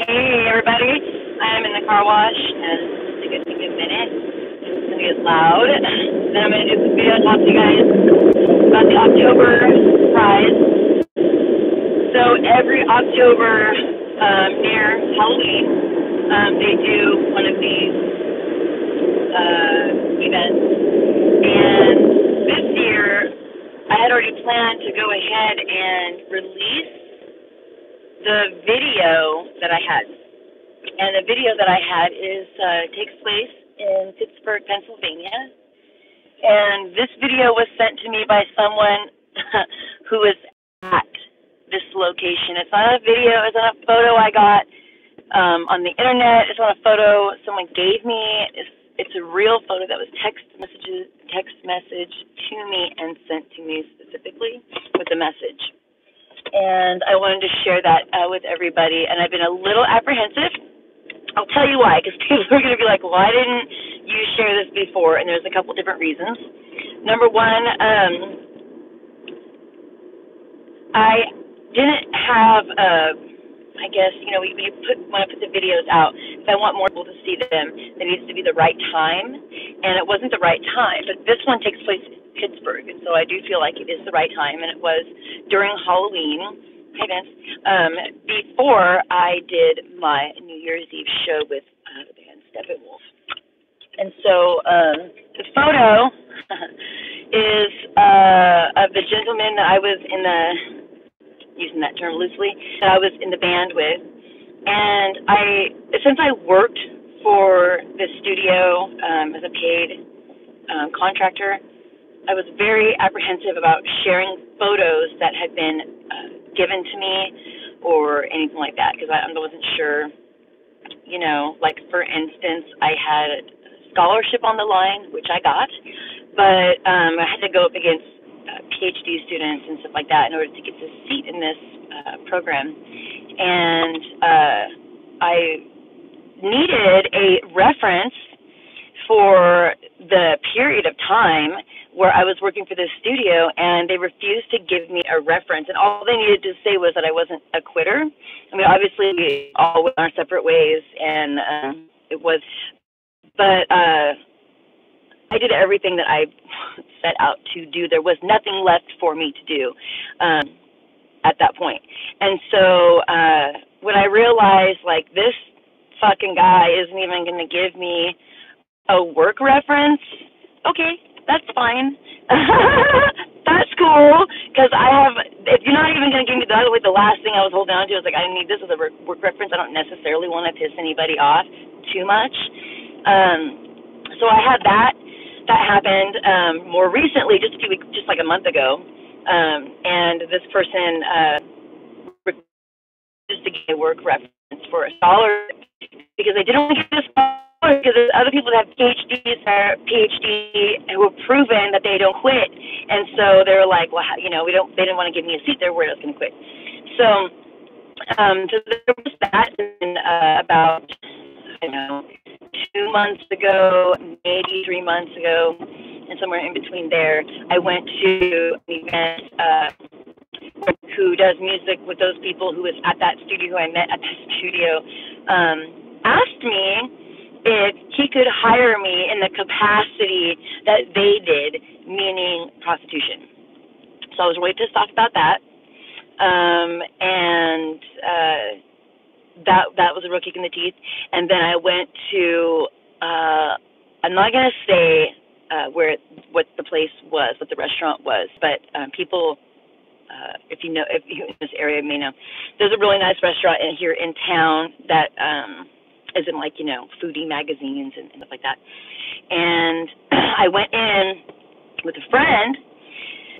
Hey everybody, I'm in the car wash and it's going to take a minute. It's going to get loud. Then I'm going to do this video and talk to you guys about the October prize. So every October near Halloween, they do one of these events. And this year, I had already planned to go ahead and release the video that I had. And the video that I had takes place in Pittsburgh, Pennsylvania. And this video was sent to me by someone who was at this location. It's not a video, it's not a photo I got on the internet. It's not a photo someone gave me. It's a real photo that was text message to me and sent to me specifically with the message. And I wanted to share that with everybody. And I've been a little apprehensive. I'll tell you why, because people are going to be like, why didn't you share this before? And there's a couple different reasons. Number one, I didn't have, I guess, when you want to put the videos out, if I want more people to see them, there needs to be the right time. And it wasn't the right time. But this one takes place in Pittsburgh, and so I do feel like it is the right time. And it was during Halloween. Hey, Vince. Before I did my New Year's Eve show with the band Steppenwolf. And so the photo is of the gentleman that I was in using that term loosely, that I was in the band with. And since I worked for the studio as a paid contractor, I was very apprehensive about sharing photos that had been given to me or anything like that, because I wasn't sure, like for instance, I had a scholarship on the line, which I got, but I had to go up against PhD students and stuff like that in order to get this seat in this program. And I needed a reference for the period of time where I was working for this studio, and they refused to give me a reference. And all they needed to say was that I wasn't a quitter. I mean, obviously, we all went our separate ways, and it was, but I did everything that I set out to do. There was nothing left for me to do at that point. And so when I realized, like, this fucking guy isn't even going to give me a work reference, okay, that's fine. That's cool, because if you're not even going to give me that, was like the last thing I was holding on to. I was like, I need this as a work reference. I don't necessarily want to piss anybody off too much. So I had that. That happened more recently, just like a month ago. And this person just to get a work reference for a scholarship, because they didn't want to get this scholarship because there's other people that have PhDs who have proven that they don't quit, and so they were like, well, they didn't want to give me a seat. They're worried I was going to quit. So there was that, and about 2 months ago, maybe 3 months ago, and somewhere in between there, I went to an event who does music with those people who was at that studio, who I met at that studio, asked me if he could hire me in the capacity that they did, meaning prostitution. So I was really pissed off about that. And that was a real kick in the teeth. And then I went to, I'm not going to say what the place was, what the restaurant was, but people, if you're in this area, may know. There's a really nice restaurant here in town that is in, like, foodie magazines and stuff like that. And I went in with a friend,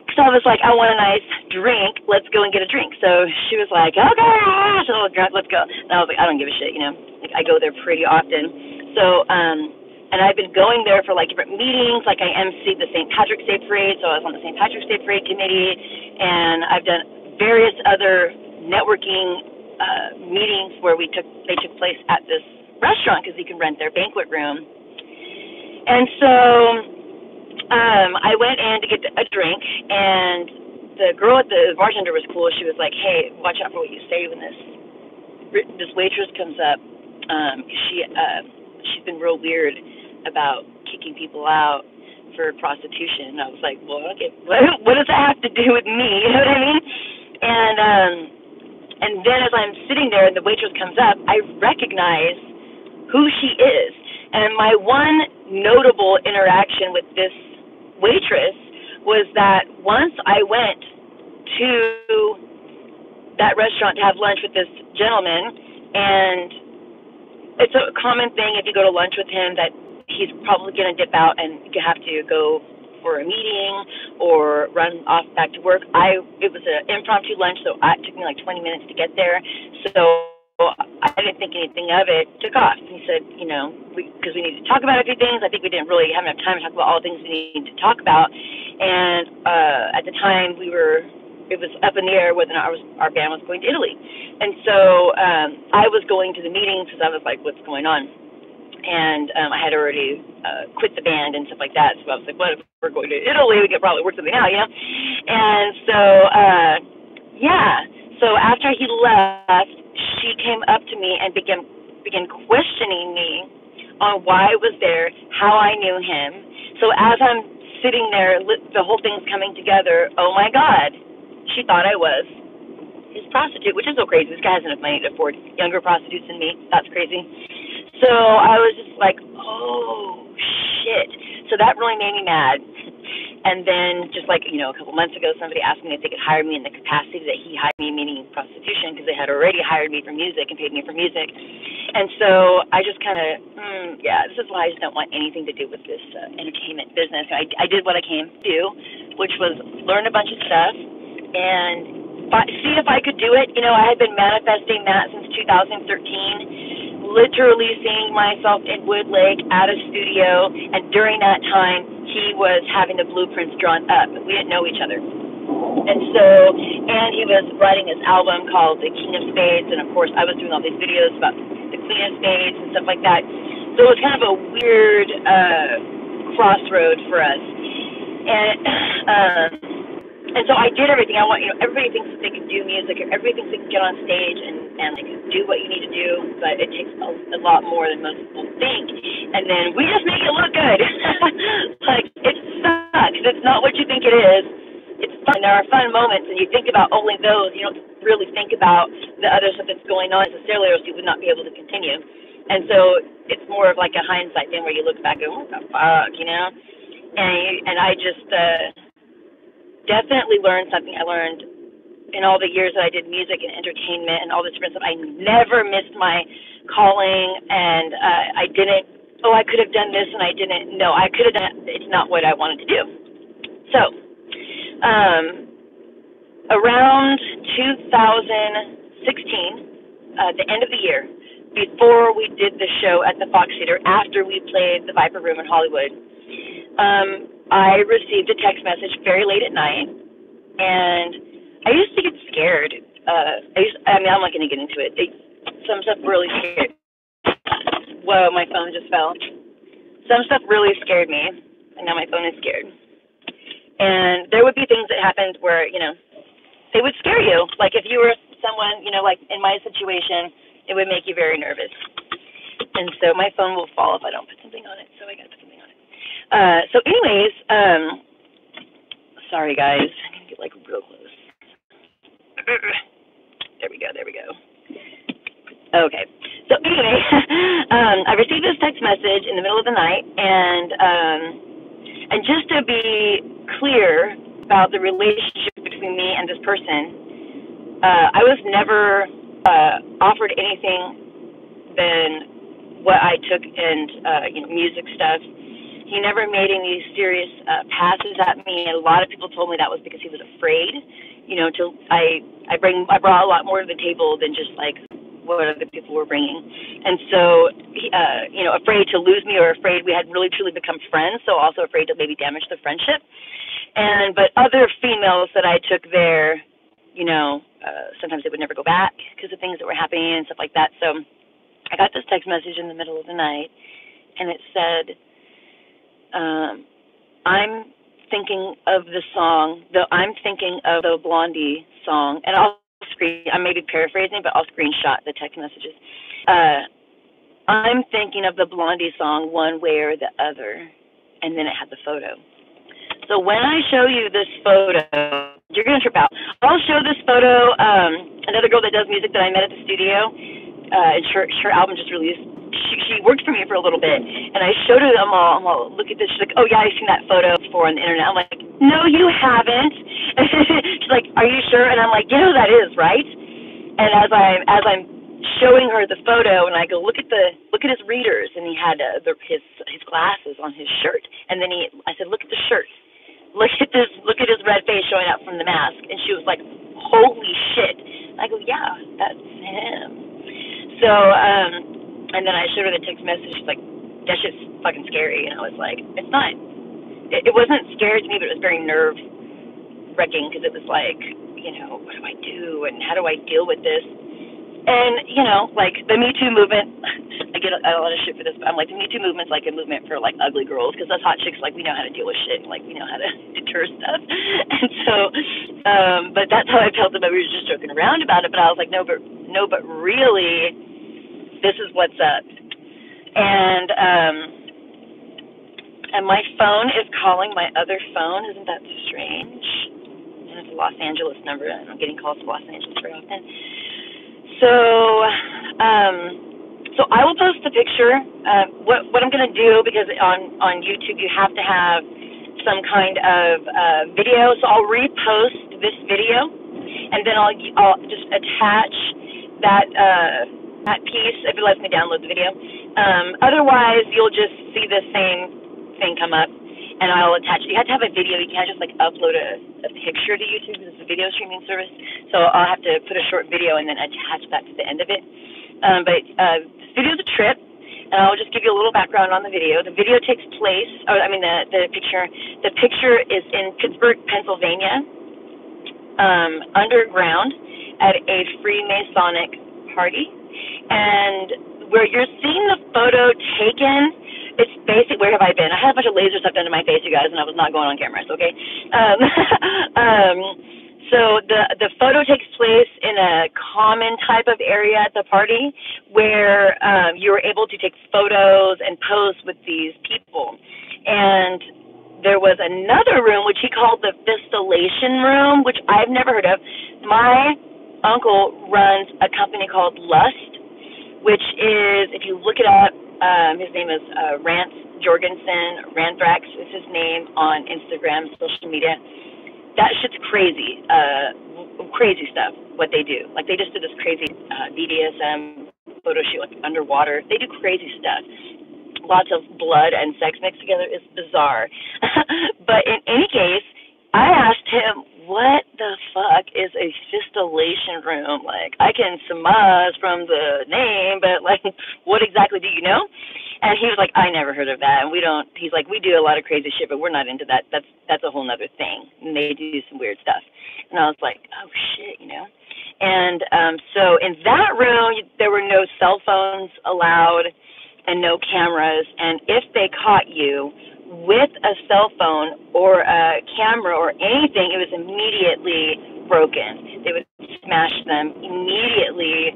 because I was like, I want a nice drink. Let's go and get a drink. So she was like, okay, so let's go. And I was like, I don't give a shit, Like, I go there pretty often. So, and I've been going there for, like, different meetings. Like, I emceed the St. Patrick's Day Parade, so I was on the St. Patrick's Day Parade committee. And I've done various other networking meetings where they took place at this restaurant, because you can rent their banquet room. And so I went in to get a drink, and the bartender was cool. She was like, hey, watch out for what you say in this this waitress comes up. She's been real weird about kicking people out for prostitution. And I was like, well, okay, what does that have to do with me? You know what I mean? And then as I'm sitting there and the waitress comes up, I recognize who she is. And my one notable interaction with this waitress was that once I went to that restaurant to have lunch with this gentleman, and it's a common thing if you go to lunch with him that he's probably going to dip out and you have to go for a meeting or run off back to work. It was an impromptu lunch, so it took me like 20 minutes to get there. So I didn't think anything of it. Took off. He said, because we need to talk about a few things. I think we didn't really have enough time to talk about all the things we need to talk about. And at the time, it was up in the air whether or not our band was going to Italy. And so I was going to the meeting because I was like, what's going on? And I had already quit the band and stuff like that. So I was like, what if we're going to Italy? We could probably work something out, And so, So after he left, she came up to me and began questioning me on why I was there, how I knew him. So as I'm sitting there, the whole thing's coming together. Oh my God, she thought I was his prostitute, which is so crazy. This guy has enough money to afford younger prostitutes than me. That's crazy. So I was just like, oh shit. So that really made me mad. And then just like, a couple months ago, somebody asked me if they could hire me in the capacity that he hired me, meaning prostitution, because they had already hired me for music and paid me for music. And so I just kind of, this is why I just don't want anything to do with this entertainment business. I did what I came to do, which was learn a bunch of stuff and see if I could do it. I had been manifesting that since 2013, literally seeing myself in Wood Lake at a studio, and during that time, he was having the blueprints drawn up. We didn't know each other. And he was writing his album called The King of Spades, and of course I was doing all these videos about the Queen of Spades and stuff like that. So it was kind of a weird crossroad for us. And so I did everything. Everybody thinks that they can do music, or everybody thinks they can get on stage and they can do what you need to do, but it takes a lot more than most people think. And then we just make it look good. Like, it sucks. It's not what you think it is. It's fun. There are fun moments, and you think about only those. You don't really think about the other stuff that's going on necessarily, or else you would not be able to continue. And so it's more of like a hindsight thing where you look back and what the fuck, And I just definitely learned something. I learned in all the years that I did music and entertainment and all this different stuff, I never missed my calling, and I could have done this and I didn't. No, I could have done it. It's not what I wanted to do. So, around 2016, the end of the year, before we did the show at the Fox Theater, after we played the Viper Room in Hollywood, I received a text message very late at night, and I used to get scared. I'm not going to get into it. Some stuff really scared. Whoa, my phone just fell. Some stuff really scared me, and now my phone is scared. And there would be things that happened where, they would scare you. Like if you were someone, like in my situation, it would make you very nervous. And so my phone will fall if I don't put something on it, so I got to put something on it. So anyways, sorry guys, I'm going to get like real close. There we go. Okay. So anyway, I received this text message in the middle of the night, and just to be clear about the relationship between me and this person, I was never offered anything than what I took and music stuff. He never made any serious passes at me. A lot of people told me that was because he was afraid. I brought a lot more to the table than just like what other people were bringing, and so afraid to lose me, or afraid we had really truly become friends. So also afraid to maybe damage the friendship. But other females that I took there, sometimes they would never go back because of things that were happening and stuff like that. So I got this text message in the middle of the night, and it said, I'm thinking of the Blondie song, and I'll I may be paraphrasing, but I'll screenshot the text messages. I'm thinking of the Blondie song, One Way or the Other, and then it had the photo. So when I show you this photo, you're going to trip out. I'll show this photo, another girl that does music that I met at the studio, and her album just released. She worked for me for a little bit, and I showed her them all. I'm all, look at this. She's like, oh, yeah, I've seen that photo before on the internet. I'm like, no, you haven't. She's like, are you sure? And I'm like, you know who that is, right? And as I'm showing her the photo, and I go, look at his readers, and he had his glasses on his shirt. And then I said, look at the shirt. Look at his red face showing up from the mask. And she was like, holy shit. I go, yeah, that's him. So, and then I showed her the text message. She's like, that shit's fucking scary. And I was like, it's not. It wasn't scary to me, but it was very nerve-wracking because it was like, what do I do and how do I deal with this? And, like the Me Too movement, I get a lot of shit for this, but I'm like, the Me Too movement's like a movement for like ugly girls because us hot chicks, like, we know how to deal with shit, like we know how to deter stuff. And so, but that's how I felt about it. We were just joking around about it, but I was like, no, but really, this is what's up. And my phone is calling my other phone. Isn't that strange? And it's a Los Angeles number. I'm getting calls to Los Angeles very often. So I will post the picture. What I'm going to do, because on YouTube you have to have some kind of video, so I'll repost this video, and then I'll just attach that piece if it lets me download the video. Otherwise, you'll just see the same thing come up, and I'll attach it. You have to have a video. You can't just like upload a picture to YouTube because it's a video streaming service. So I'll have to put a short video and then attach that to the end of it. But this video's a trip, and I'll just give you a little background on the video. The video takes place, the picture is in Pittsburgh, Pennsylvania, underground at a Freemasonic party. And where you're seeing the photo taken, it's basic. Where have I been? I had a bunch of laser stuff done to my face, you guys, and I was not going on cameras, okay? So the photo takes place in a common type of area at the party where you were able to take photos and pose with these people. And there was another room, which he called the Fistulation Room, which I've never heard of. My uncle runs a company called Lust, which is, if you look it up, his name is Rance Jorgensen. Ranthrax is his name on Instagram, social media. That shit's crazy. Crazy stuff, what they do. Like, they just did this crazy BDSM photo shoot, like, underwater. They do crazy stuff. Lots of blood and sex mixed together. It's bizarre. But in any case, I asked him, what the fuck is a fistulation room? Like, I can surmise from the name, but, like, what exactly do you know? And he was like, I never heard of that. And he's like, we do a lot of crazy shit, but we're not into that. That's a whole nother thing. And they do some weird stuff. And I was like, oh, shit, And so in that room, there were no cell phones allowed and no cameras. And if they caught you with a cell phone or a camera or anything, it was immediately broken. They would smash them immediately.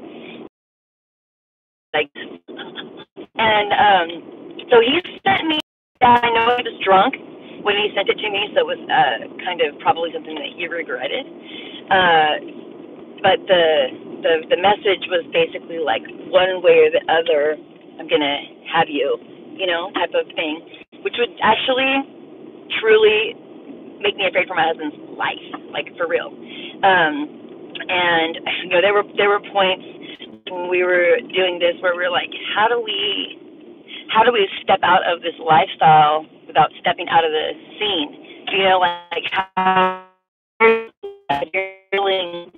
And so he sent me that. I know he was drunk when he sent it to me, so it was kind of probably something that he regretted. But the message was basically like, one way or the other, I'm gonna have you, type of thing, which would actually truly make me afraid for my husband's life, like for real. And there were points when we were doing this where we were like, how do we step out of this lifestyle without stepping out of the scene? Like how you're willing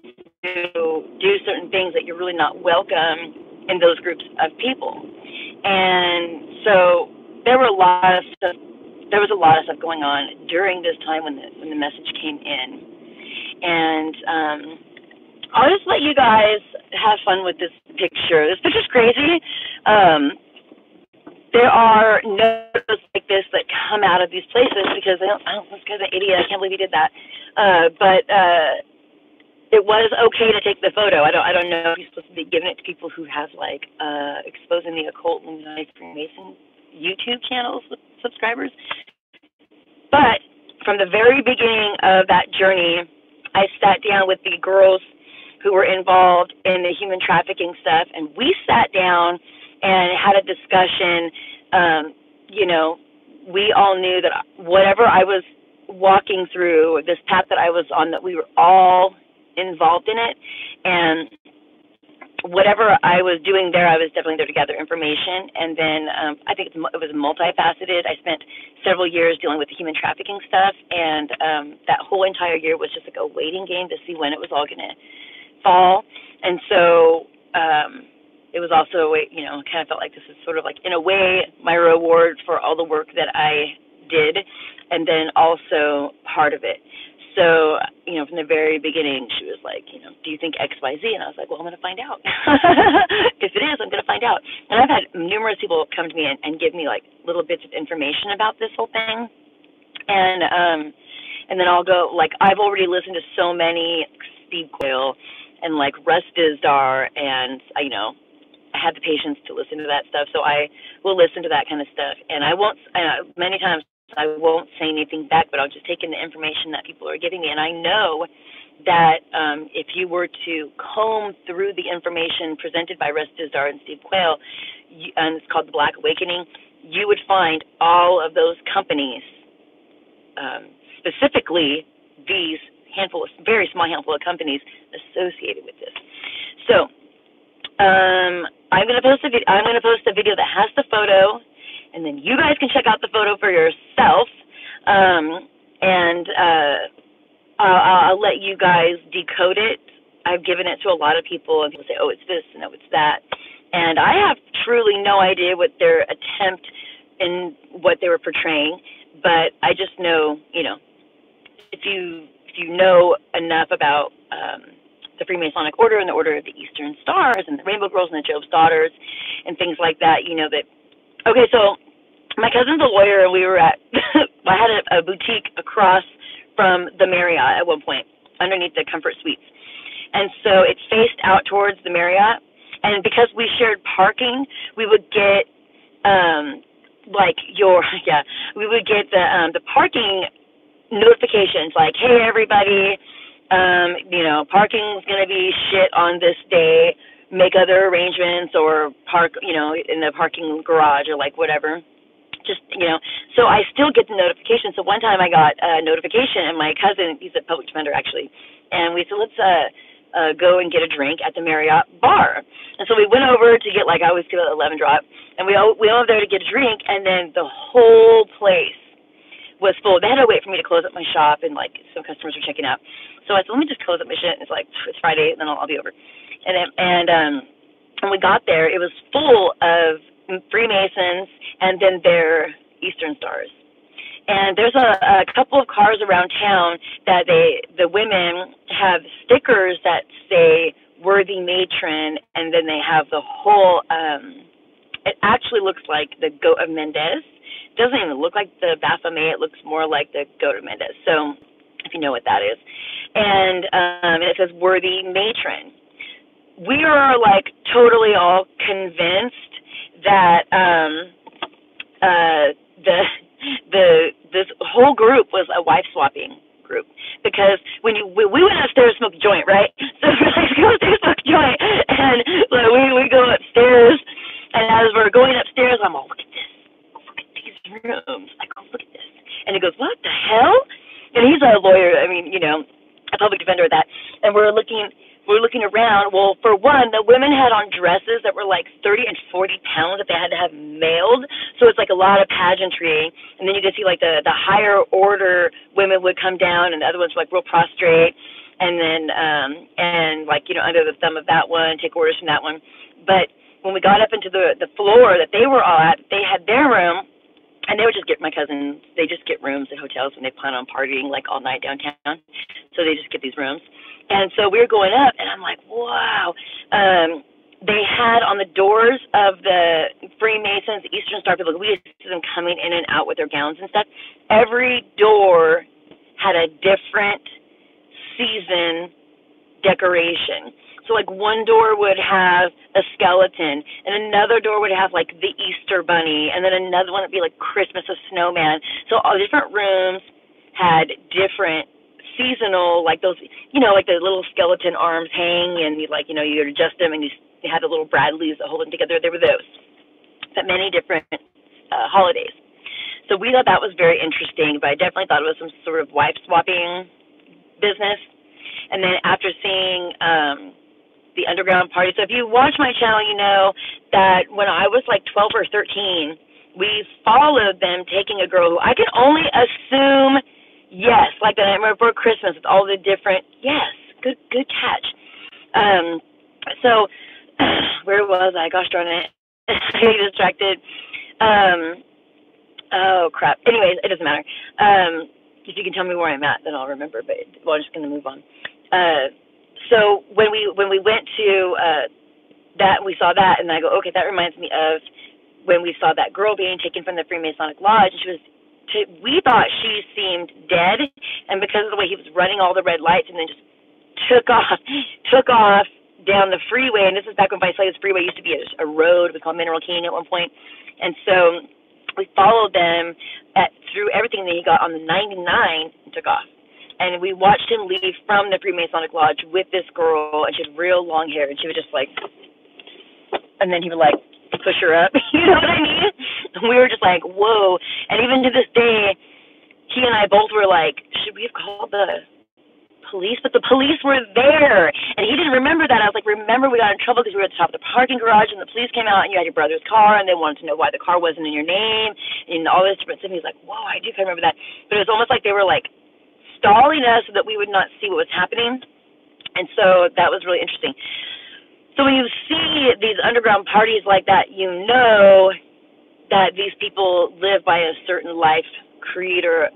to do certain things that you're really not welcome in those groups of people. And so there was a lot of stuff going on during this time when the message came in. And I'll just let you guys have fun with this picture. This picture's crazy. There are notes like this that come out of these places because this guy's an idiot. I can't believe he did that. But it was okay to take the photo. I don't know if you're supposed to be giving it to people who have like exposing the occult and Freemason YouTube channels with subscribers. But from the very beginning of that journey, I sat down with the girls who were involved in the human trafficking stuff, and we sat down and had a discussion. You know, we all knew that whatever I was walking through, this path that I was on, that we were all involved in it, and whatever I was doing there, I was definitely there to gather information. And then I think it was multifaceted. I spent several years dealing with the human trafficking stuff, and that whole entire year was just like a waiting game to see when it was all going to fall. And so it was also a way, you know, kind of felt like this is sort of like, in a way, my reward for all the work that I did, and then also part of it. So, you know, from the very beginning, she was like, you know, do you think X, Y, Z? And I was like, well, I'm going to find out. If it is, I'm going to find out. And I've had numerous people come to me and give me, like, little bits of information about this whole thing. And then I'll go, like, I've already listened to so many, Steve Quayle and, like, Russ Dizdar, and, you know, I had the patience to listen to that stuff. So I will listen to that kind of stuff. And I won't, many times, I won't say anything back, but I'll just take in the information that people are giving me. And I know that if you were to comb through the information presented by Russ Dizdar and Steve Quayle, and it's called The Black Awakening, you would find all of those companies, specifically these very small handful of companies associated with this. So I'm going to post a video that has the photo, and then you guys can check out the photo for yourself, and I'll let you guys decode it. I've given it to a lot of people, and people say, oh, it's this, and oh, it's that. And I have truly no idea what their attempt in what they were portraying, but I just know, you know, if you know enough about the Freemasonic Order and the Order of the Eastern Stars and the Rainbow Girls and the Job's Daughters and things like that, you know that. Okay, so my cousin's a lawyer, and we were at, I had a boutique across from the Marriott at one point, underneath the Comfort Suites. And so it faced out towards the Marriott, and because we shared parking, we would get, we would get the parking notifications, like, hey, everybody, you know, parking's going to be shit on this day, make other arrangements, or park, you know, in the parking garage, or like whatever. Just, you know, so I still get the notification. So one time I got a notification, and my cousin, he's a public defender actually, and we said, let's go and get a drink at the Marriott bar. And so we went over to get, like, I always get an 11 drop, and we went over there to get a drink, and then the whole place was full. They had to wait for me to close up my shop, and, like, some customers were checking out. So I said, let me just close up my shit. And it's like, it's Friday, and then I'll be over. And when we got there, it was full of Freemasons and then their Eastern Stars. And there's a couple of cars around town that the women have stickers that say Worthy Matron, and then they have the whole, it actually looks like the Goat of Mendez. It doesn't even look like the Baphomet. It looks more like the Goat of Mendez. So if you know what that is. And it says Worthy Matron. We are, like, totally all convinced that this whole group was a wife swapping group, because when we went upstairs to smoke a joint, right? So we're like, go upstairs smoke a joint, and like, we go upstairs, and as we're going upstairs, I'm all, look at this, look at these rooms. I go, look at this, and he goes, what the hell? And he's a lawyer. I mean, you know, a public defender at that, and we're looking around. Well, for one, the women had on dresses that were like 30 and 40 pounds that they had to have mailed. So it's like a lot of pageantry. And then you could see like the higher order women would come down, and the other ones were like real prostrate. And then, and like, you know, under the thumb of that one, take orders from that one. But when we got up into the floor that they were all at, they had their room. And they would just get, my cousins, they just get rooms at hotels when they plan on partying like all night downtown. So they just get these rooms. And so we were going up, and I'm like, wow. They had on the doors of the Freemasons, the Eastern Star people, we used to see them coming in and out with their gowns and stuff. Every door had a different season decoration. So like one door would have a skeleton, and another door would have like the Easter bunny, and then another one would be like Christmas, a snowman. So all different rooms had different seasonal, like those, like the little skeleton arms hang, and you you'd adjust them, and you had the little Bradleys that hold them together. They were those, but many different holidays. So we thought that was very interesting, but I definitely thought it was some sort of wife swapping business. And then after seeing the underground party, so if you watch my channel, you know that when I was like 12 or 13, we followed them taking a girl who I can only assume, yes, like the Nightmare Before Christmas with all the different, yes, good catch. So where was I? Gosh darn it. I get distracted. Oh, crap. Anyways, it doesn't matter. If you can tell me where I'm at, then I'll remember, but I'm just going to move on. So when we went to that, we saw that, and I go, okay, that reminds me of when we saw that girl being taken from the Freemasonic Lodge, and we thought she seemed dead, and because of the way he was running all the red lights and then just took off down the freeway, and this is back when Visalia Freeway used to be a road, we called Mineral King at one point, and so we followed them through everything that he got on the 99 and took off. And we watched him leave from the Freemasonic Lodge with this girl, and she had real long hair, and she would just like, and then he would like push her up, you know what I mean? And we were just like, whoa. And even to this day, he and I both were like, should we have called the police? But the police were there, and he didn't remember that. I was like, remember, we got in trouble because we were at the top of the parking garage, and the police came out, and you had your brother's car, and they wanted to know why the car wasn't in your name, and all this different stuff. He was like, whoa, I do kind of remember that. But it was almost like they were like stalling us so that we would not see what was happening, and so that was really interesting. So when you see these underground parties like that, you know that these people live by a certain life creed, or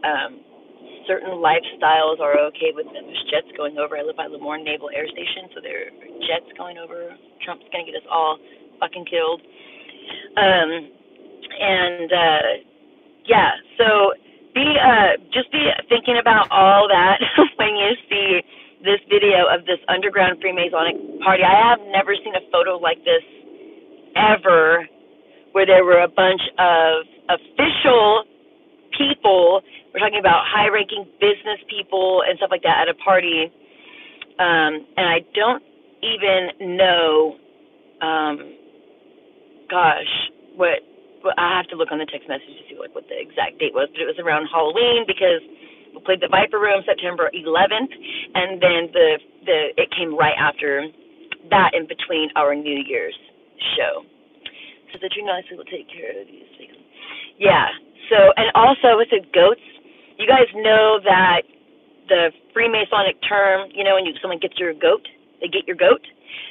certain lifestyles are okay with them. There's jets going over. I live by Lemoore Naval Air Station, so there are jets going over. Trump's going to get us all fucking killed. Yeah, so just be thinking about all that when you see this video of this underground Freemasonic party. I have never seen a photo like this ever, where there were a bunch of official people. We're talking about high-ranking business people and stuff like that at a party, and I don't even know, what I have to look on the text message to see what the exact date was, but it was around Halloween because we played the Viper Room September 11th, and then it came right after that, in between our New Year's show. So the True Nicely will take care of these things. Yeah. So, and also with the goats, you guys know that the Freemasonic term, when someone gets your goat, they get your goat,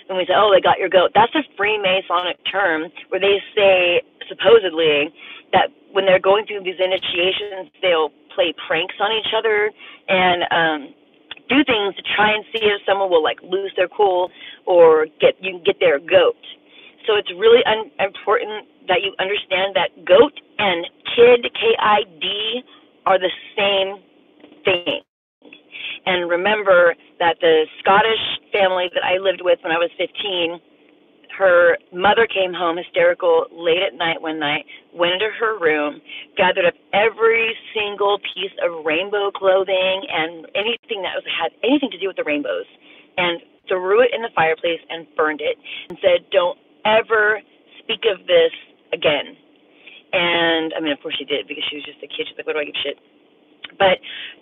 and we say, oh, they got your goat. That's a Freemasonic term where they say, supposedly, that when they're going through these initiations, they'll play pranks on each other and do things to try and see if someone will like lose their cool or get their goat. So it's really important that you understand that goat and kid, K-I-D, are the same thing. And remember that the Scottish family that I lived with when I was 15, her mother came home hysterical late at night one night, went into her room, gathered up every single piece of rainbow clothing and anything that had anything to do with the rainbows, and threw it in the fireplace and burned it, and said, don't ever speak of this again. And I mean, of course she did, because she was just a kid. She's like, what do I give shit? But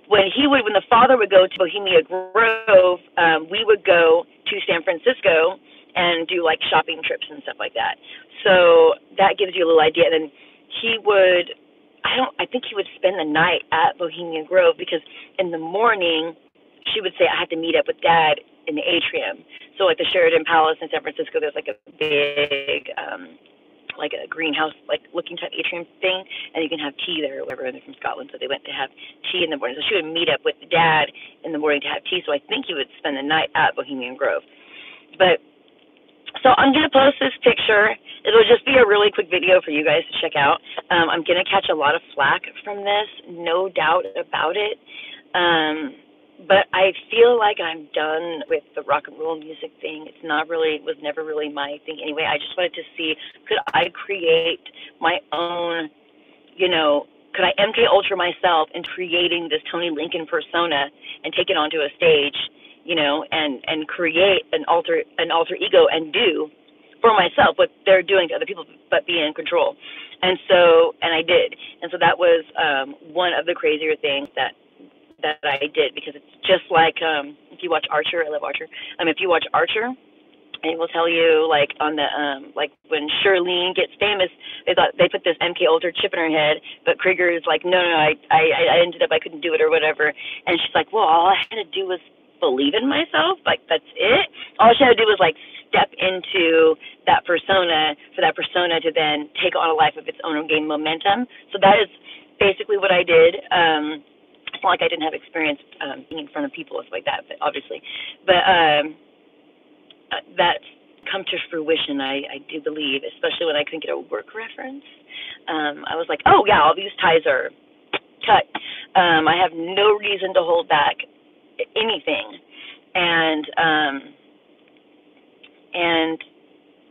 when the father would go to Bohemia Grove, we would go to San Francisco and do like shopping trips and stuff like that. So that gives you a little idea. And then I think he would spend the night at Bohemia Grove, because in the morning she would say, I have to meet up with Dad in the atrium. So like the Sheraton Palace in San Francisco, there's like a big like a greenhouse like looking type atrium thing, and you can have tea there or whatever. And they're from Scotland, so they went to have tea in the morning. So she would meet up with Dad in the morning to have tea. So I think he would spend the night at Bohemian Grove. But so I'm going to post this picture. It'll just be a really quick video for you guys to check out. I'm going to catch a lot of flack from this, no doubt about it. but I feel like I'm done with the rock and roll music thing. It's not really, was never really my thing anyway. I just wanted to see, could I create my own, you know, could I MK Ultra myself in creating this Tony Lincoln persona and take it onto a stage, you know, and create an alter ego and do for myself what they're doing to other people, but be in control. And so, and I did. And so that was one of the crazier things that I did, because it's just like if you watch Archer, I love Archer. If you watch Archer, and it will tell you like on the like when Shirlene gets famous, they thought they put this MK Ultra chip in her head, but Krieger is like, no, I ended up I couldn't do it or whatever, and she's like, well, all I had to do was believe in myself, like that's it. All she had to do was like step into that persona for that persona to then take on a life of its own and gain momentum. So that is basically what I did. It's not like I didn't have experience being in front of people and stuff like that, but obviously. But that's come to fruition, I do believe, especially when I couldn't get a work reference. I was like, oh, yeah, all these ties are cut. I have no reason to hold back anything. And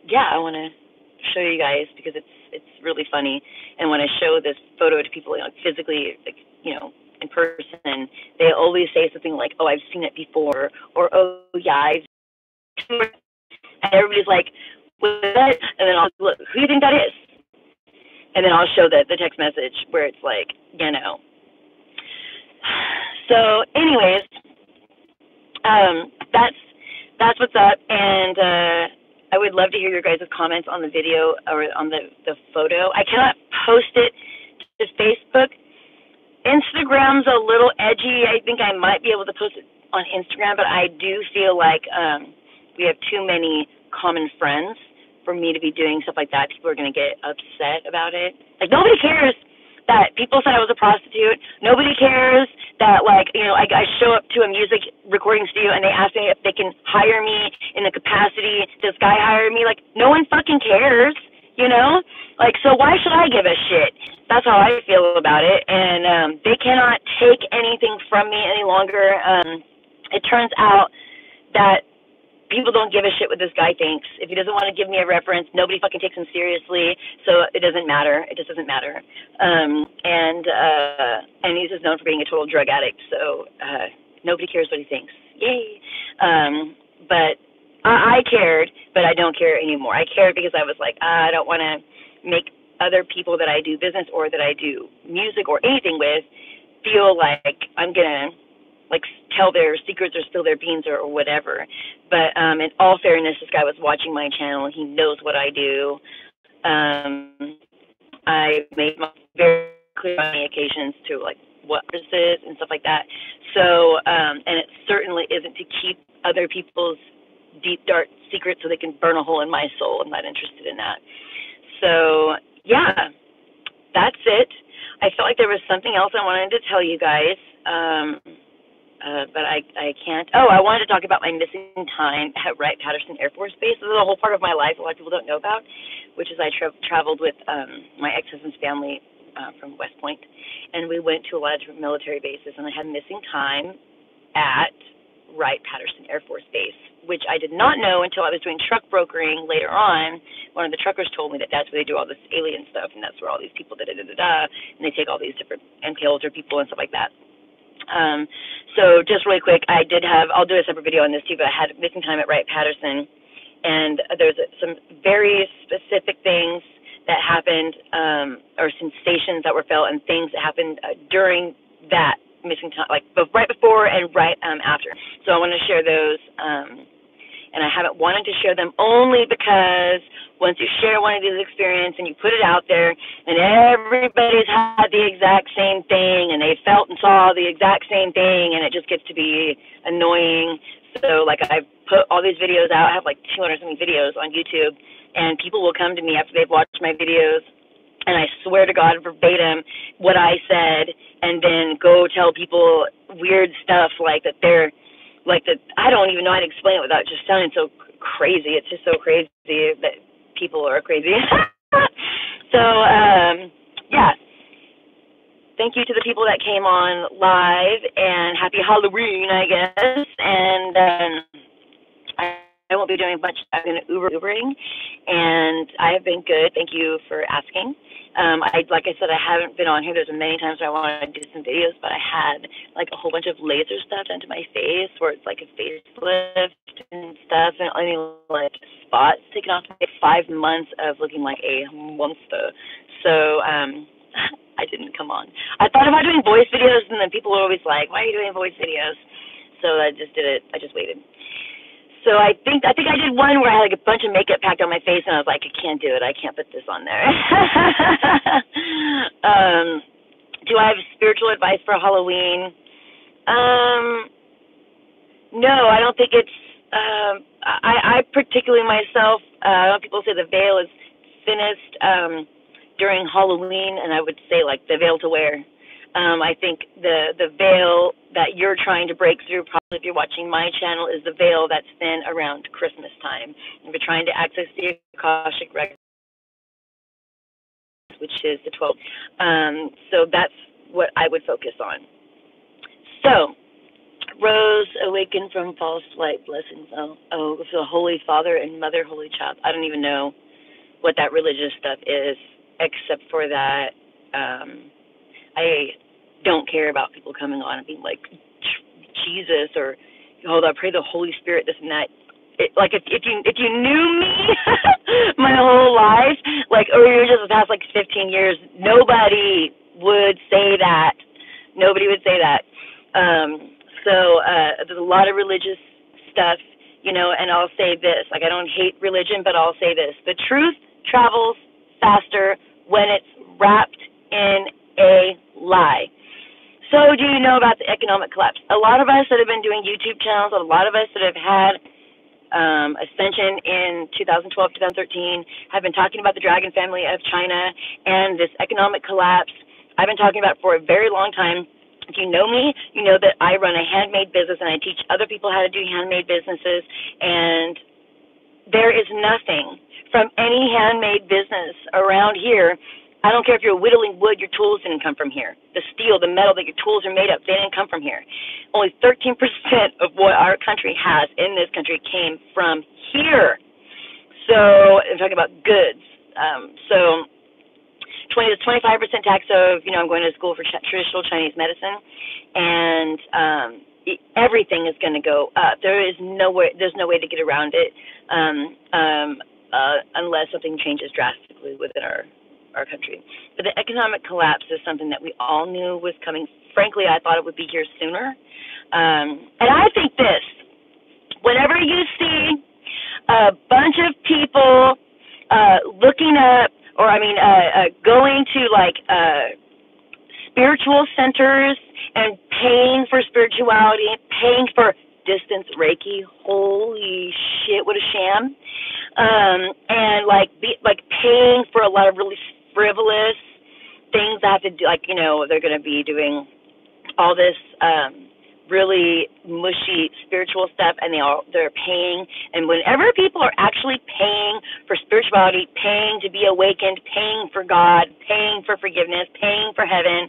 yeah, I want to show you guys because it's really funny. And when I show this photo to people, you know, physically, like, you know, in person, they always say something like, oh, I've seen it before, or oh, yeah, I've seen it. And everybody's like, what? And then I'll look, who do you think that is? And then I'll show the text message where it's like, you know. So anyways, that's what's up. And I would love to hear your guys' comments on the video or on the photo. I cannot post it to Facebook. Instagram's a little edgy. I think I might be able to post it on Instagram, but I do feel like we have too many common friends for me to be doing stuff like that. People are going to get upset about it. Like, nobody cares that people said I was a prostitute. Nobody cares that, like, you know, I show up to a music recording studio and they ask me if they can hire me in the capacity. This guy hire me? Like, no one fucking cares, you know? Like, so why should I give a shit? That's how I feel about it. And they cannot take anything from me any longer. It turns out that people don't give a shit what this guy thinks. If he doesn't want to give me a reference, nobody fucking takes him seriously, so it doesn't matter. It just doesn't matter. And he's just known for being a total drug addict, so nobody cares what he thinks. Yay. But I cared, but I don't care anymore. I cared because I was like, I don't want to make other people that I do business or that I do music or anything with feel like I'm going to like tell their secrets or spill their beans or whatever. But in all fairness, this guy was watching my channel. He knows what I do. I made my very clear on many occasions to like what this is and stuff like that. So, and it certainly isn't to keep other people's deep, dark secrets so they can burn a hole in my soul. I'm not interested in that. So, yeah, that's it. I felt like there was something else I wanted to tell you guys. But I can't. Oh, I wanted to talk about my missing time at Wright-Patterson Air Force Base. This is a whole part of my life a lot of people don't know about, which is I traveled with my ex-husband's family from West Point, and we went to a lot of different military bases, and I had missing time at Wright-Patterson Air Force Base, which I did not know until I was doing truck brokering later on. One of the truckers told me that that's where they do all this alien stuff, and that's where all these people and they take all these different MK Ultra people and stuff like that. So just really quick, I'll do a separate video on this too, but I had missing time at Wright-Patterson, and there's some very specific things that happened, or sensations that were felt and things that happened during that missing time, like right before and right after. So I want to share those, and I haven't wanted to share them only because once you share one of these experiences and you put it out there and everybody's had the exact same thing and they felt and saw the exact same thing, and it just gets to be annoying. So like I've put all these videos out. I have like 200-something videos on YouTube, and people will come to me after they've watched my videos, and I swear to God verbatim what I said, and then go tell people weird stuff like that they're like that. I don't even know how to explain it without just sounding so crazy. It's just so crazy that people are crazy. So, yeah. thank you to the people that came on live, and happy Halloween, I guess. And I won't be doing much. I'm going to Ubering, and I have been good. Thank you for asking. Like I said, I haven't been on here. There's many times where I want to do some videos, but I had like a whole bunch of laser stuff done to my face, where it's like a facelift and stuff, and only like spots taken off. Like 5 months of looking like a monster. So I didn't come on. I thought about doing voice videos, and then people were always like, "Why are you doing voice videos?" So I just did it. I just waited. So I think I did one where I had like a bunch of makeup packed on my face, and I was like, I can't do it. I can't put this on there. Do I have spiritual advice for Halloween? No, I don't think it's. I particularly myself, people say the veil is thinnest during Halloween, and I would say like the veil to wear. I think the veil that you're trying to break through, probably if you're watching my channel, is the veil that's thin around Christmas time. If you're trying to access the Akashic record, which is the 12th. So that's what I would focus on. So, Rose, awaken from false light, blessings. Oh, the Holy Father and Mother, Holy Child. I don't even know what that religious stuff is, except for that I don't care about people coming on and being like Jesus or I pray the Holy Spirit, this and that. Like if you knew me my whole life, like or you're just the past like 15 years, nobody would say that. Nobody would say that. So there's a lot of religious stuff, and I'll say this, like I don't hate religion, but I'll say this: the truth travels faster when it's wrapped in a lie. So do you know about the economic collapse? A lot of us that have been doing YouTube channels, a lot of us that have had Ascension in 2012, 2013, have been talking about the dragon family of China and this economic collapse. I've been talking about it for a very long time. If you know me, you know that I run a handmade business and I teach other people how to do handmade businesses, and there is nothing from any handmade business around here. I don't care if you're whittling wood, your tools didn't come from here. The steel, the metal that your tools are made of, they didn't come from here. Only 13% of what our country has in this country came from here. So I'm talking about goods. So 25% tax of, I'm going to school for traditional Chinese medicine, and everything is going to go up. There's no way to get around it unless something changes drastically within our country. But the economic collapse is something that we all knew was coming. Frankly, I thought it would be here sooner. And I think this, whenever you see a bunch of people looking up, going to like spiritual centers and paying for spirituality, paying for distance Reiki, holy shit, what a sham. And paying for a lot of really frivolous things that have to do, they're going to be doing all this really mushy spiritual stuff, and they're paying. And whenever people are actually paying for spirituality, paying to be awakened, paying for God, paying for forgiveness, paying for heaven,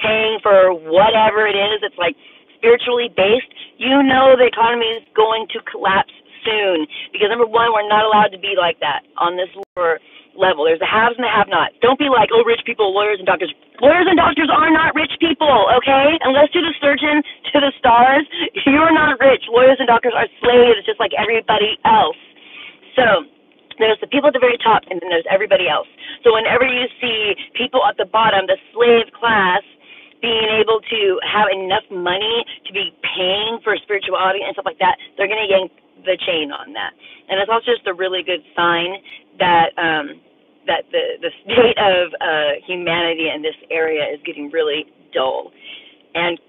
paying for whatever it is, it's like spiritually based, the economy is going to collapse soon. Because number one, we're not allowed to be like that on this lower level. There's the haves and the have-nots. Don't be like, rich people, lawyers and doctors. Lawyers and doctors are not rich people, okay? Unless you're the surgeon to the stars, you're not rich. Lawyers and doctors are slaves just like everybody else. So there's the people at the very top, and then there's everybody else. So whenever you see people at the bottom, the slave class, being able to have enough money to be paying for spirituality and stuff like that, they're going to yank the chain on that. And it's also just a really good sign that that the state of humanity in this area is getting really dull and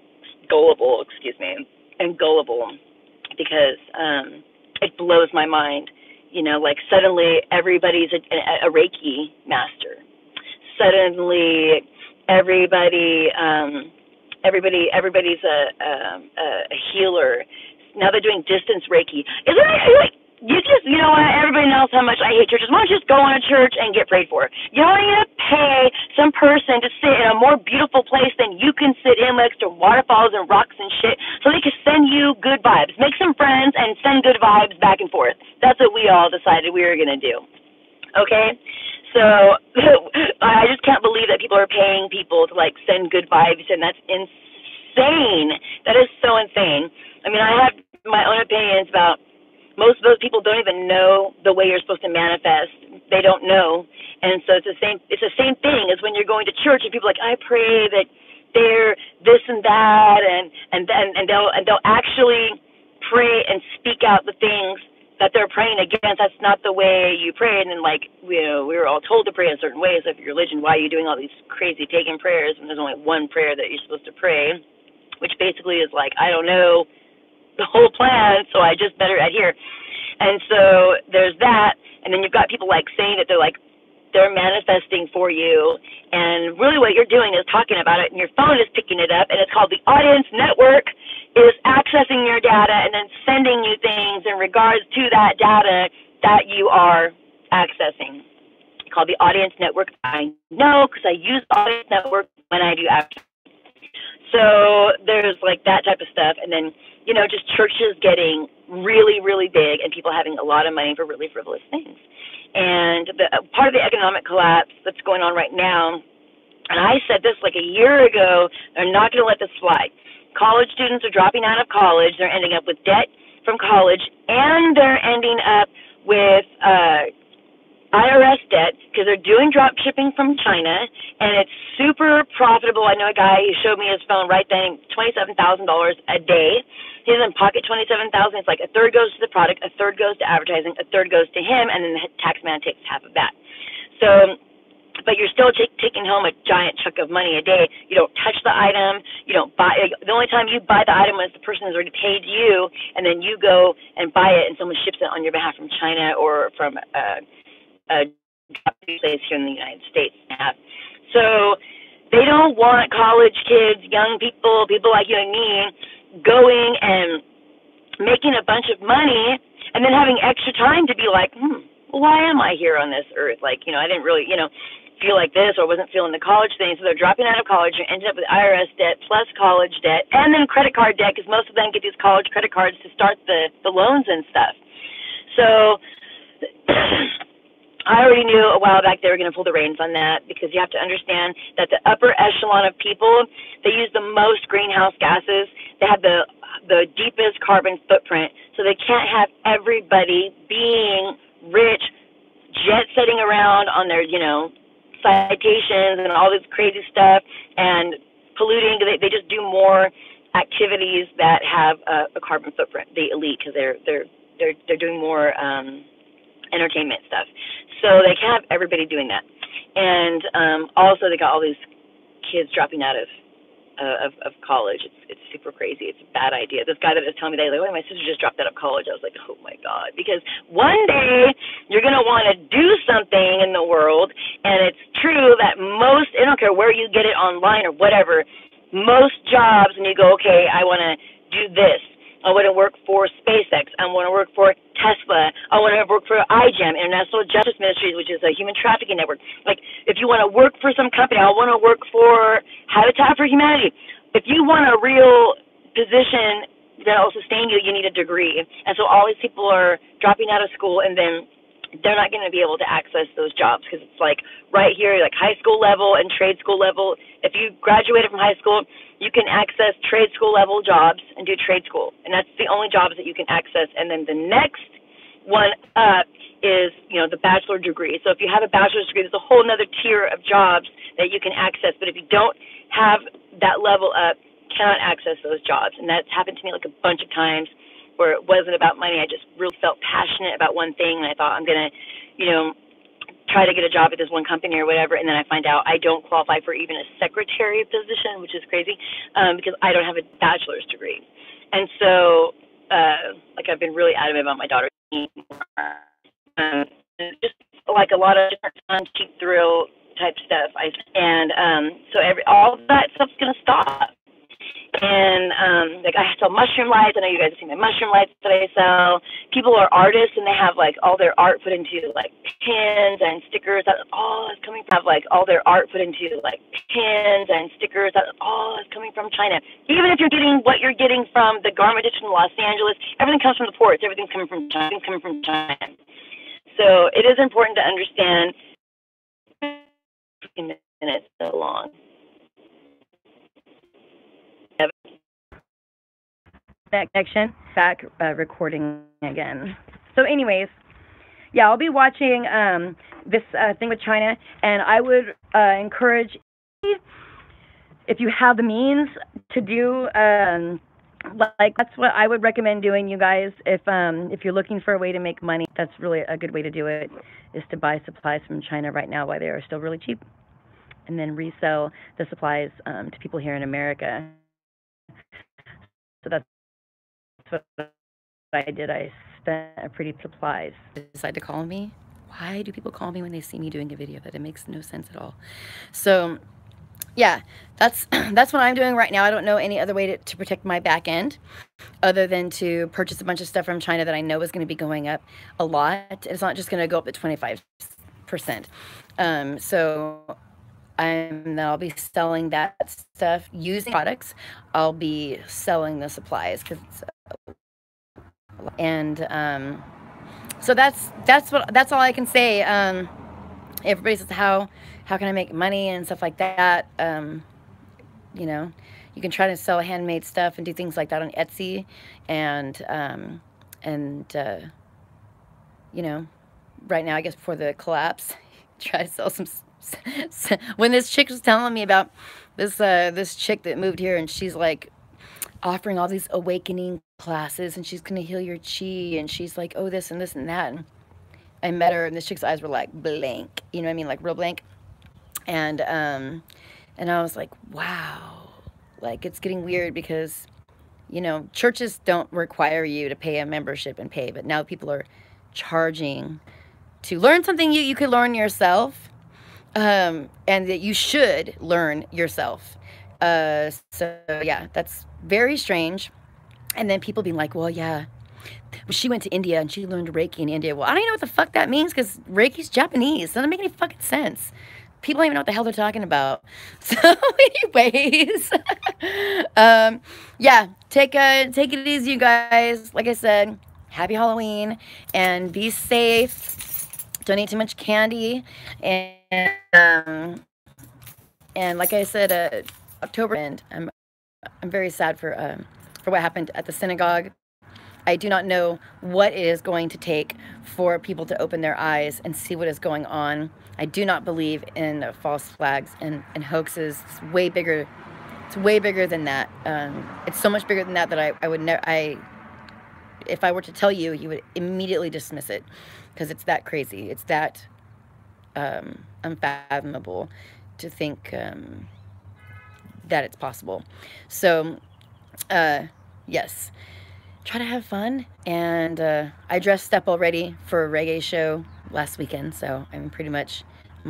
gullible, because it blows my mind. Suddenly everybody's a Reiki master. Suddenly everybody's a healer. Now they're doing distance Reiki. Isn't it everybody knows how much I hate churches. Why don't you just go on a church and get prayed for? You don't need to pay some person to sit in a more beautiful place than you can sit in next to waterfalls and rocks and shit so they can send you good vibes. Make some friends and send good vibes back and forth. That's what we all decided we were going to do. Okay? So I just can't believe that people are paying people to, like, send good vibes, and that's insane. That is so insane. I mean, I have my own opinions about most of those people don't even know the way you're supposed to manifest. They don't know. And so it's the same thing as when you're going to church and people are like, I pray that they're this and that, and they'll actually pray and speak out the things that they're praying against. That's not the way you pray. And then, like, we were all told to pray in certain ways. So if your religion, why are you doing all these crazy pagan prayers when there's only one prayer that you're supposed to pray, which basically is like, I don't know the whole plan, so I just better adhere. And so there's that, and then you've got people like saying that they're manifesting for you, and really what you're doing is talking about it, and your phone is picking it up, and it's called the audience network, is accessing your data and then sending you things in regards to that data that you are accessing. It's called the audience network. I know because I use audience network when I do access. So there's like that type of stuff, and then, you know, just churches getting really, really big and people having a lot of money for really frivolous things. And part of the economic collapse that's going on right now, and I said this like a year ago, they're not going to let this slide. College students are dropping out of college. They're ending up with debt from college, and they're ending up with IRS debt because they're doing drop shipping from China, and it's super profitable. I know a guy who showed me his phone right then, $27,000 a day. He doesn't pocket $27,000. It's like a third goes to the product, a third goes to advertising, a third goes to him, and then the tax man takes half of that. So, but you're still taking home a giant chunk of money a day. You don't touch the item. You don't buy. The only time you buy the item is the person has already paid you, and then you go and buy it, and someone ships it on your behalf from China or from a place here in the United States. So they don't want college kids, young people, people like you and me, going and making a bunch of money and then having extra time to be like, well, why am I here on this earth? Like, you know, I didn't really, you know, feel like this or wasn't feeling the college thing. So they're dropping out of college and ended up with IRS debt plus college debt and then credit card debt because most of them get these college credit cards to start the loans and stuff. So I already knew a while back they were going to pull the reins on that because you have to understand that the upper echelon of people, they use the most greenhouse gases. They have the deepest carbon footprint. So they can't have everybody being rich, jet-setting around on their, you know, citations and all this crazy stuff and polluting. They just do more activities that have a carbon footprint, the elite, because they're doing more entertainment stuff. So they can't have everybody doing that. And also they got all these kids dropping out of college. It's super crazy. It's a bad idea. This guy that was telling me that, like, oh, my sister just dropped out of college. I was like, oh my God, because one day you're going to want to do something in the world, and it's true that most, I don't care where you get it online or whatever, most jobs when you go, okay, I want to do this. I want to work for SpaceX. I want to work for Tesla. I want to work for IGEM, International Justice Ministries, which is a human trafficking network. Like, if you want to work for some company, I want to work for Habitat for Humanity. If you want a real position that will sustain you, you need a degree. And so all these people are dropping out of school, and then they're not going to be able to access those jobs because it's like right here, like high school level and trade school level. If you graduated from high school, you can access trade school level jobs and do trade school. And that's the only jobs that you can access. And then the next one up is, you know, the bachelor degree. So if you have a bachelor's degree, there's a whole other tier of jobs that you can access. But if you don't have that level up, cannot access those jobs. And that's happened to me like a bunch of times where it wasn't about money. I just really felt passionate about one thing, and I thought I'm going to, you know, try to get a job at this one company or whatever, and then I find out I don't qualify for even a secretary position, which is crazy, because I don't have a bachelor's degree. And so, like, I've been really adamant about my daughter. Just like a lot of different fun, cheap thrill type stuff. So all that stuff's going to stop. And like, I sell mushroom lights. I know you guys have seen my mushroom lights that I sell. People are artists, and they have like all their art put into like pins and stickers. That all is coming from have like all their art put into like pins and stickers. That all is coming from China. Even if you're getting what you're getting from the garment district in Los Angeles, everything comes from the ports. Everything's coming from China. Everything's coming from China. So it is important to understand. Minutes so long. That connection back recording again. So, anyways, yeah, I'll be watching this thing with China, and I would encourage, if you have the means to do, like that's what I would recommend doing, you guys. If you're looking for a way to make money, that's really a good way to do it, is to buy supplies from China right now while they are still really cheap, and then resell the supplies to people here in America. So that's what I did. I spent a pretty supplies. They decide to call me. Why do people call me when they see me doing a video? That it makes no sense at all. So yeah, that's what I'm doing right now. I don't know any other way to protect my back end other than to purchase a bunch of stuff from China that I know is going to be going up a lot. It's not just going to go up to 25%. So I'll be selling that stuff using products. I'll be selling the supplies so that's all I can say. Everybody says how can I make money and stuff like that. You know, you can try to sell handmade stuff and do things like that on Etsy, and you know, right now I guess before the collapse, try to sell some. When this chick was telling me about this chick that moved here, and she's like offering all these awakening classes, and she's gonna heal your chi, and she's like, oh, this and this and that, and I met her, and this chick's eyes were like blank, you know what I mean, like real blank, and I was like, wow, like it's getting weird, because you know, churches don't require you to pay a membership and pay, but now people are charging to learn something you could learn yourself. And that you should learn yourself. So yeah, that's very strange. And then people being like, well, yeah, she went to India and she learned Reiki in India. Well, I don't even know what the fuck that means, because Reiki's Japanese. It doesn't make any fucking sense. People don't even know what the hell they're talking about. So anyways, yeah, take it easy, you guys. Like I said, happy Halloween and be safe. Don't eat too much candy, and like I said, October, and I'm very sad for what happened at the synagogue. I do not know what it is going to take for people to open their eyes and see what is going on. I do not believe in false flags and hoaxes. It's way bigger. It's way bigger than that. It's so much bigger than that I would never. If I were to tell you, you would immediately dismiss it, because it's that crazy. It's that unfathomable to think that it's possible. So, yes, try to have fun. And I dressed up already for a reggae show last weekend, so I'm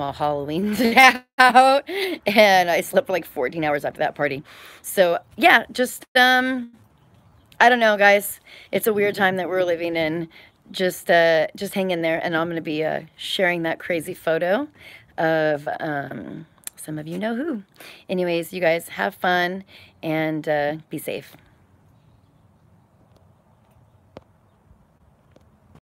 all Halloweened out, and I slept for like 14 hours after that party. So yeah, just I don't know, guys. It's a weird time that we're living in. Just hang in there, and I'm going to be sharing that crazy photo of some of you know who. Anyways, you guys have fun and be safe.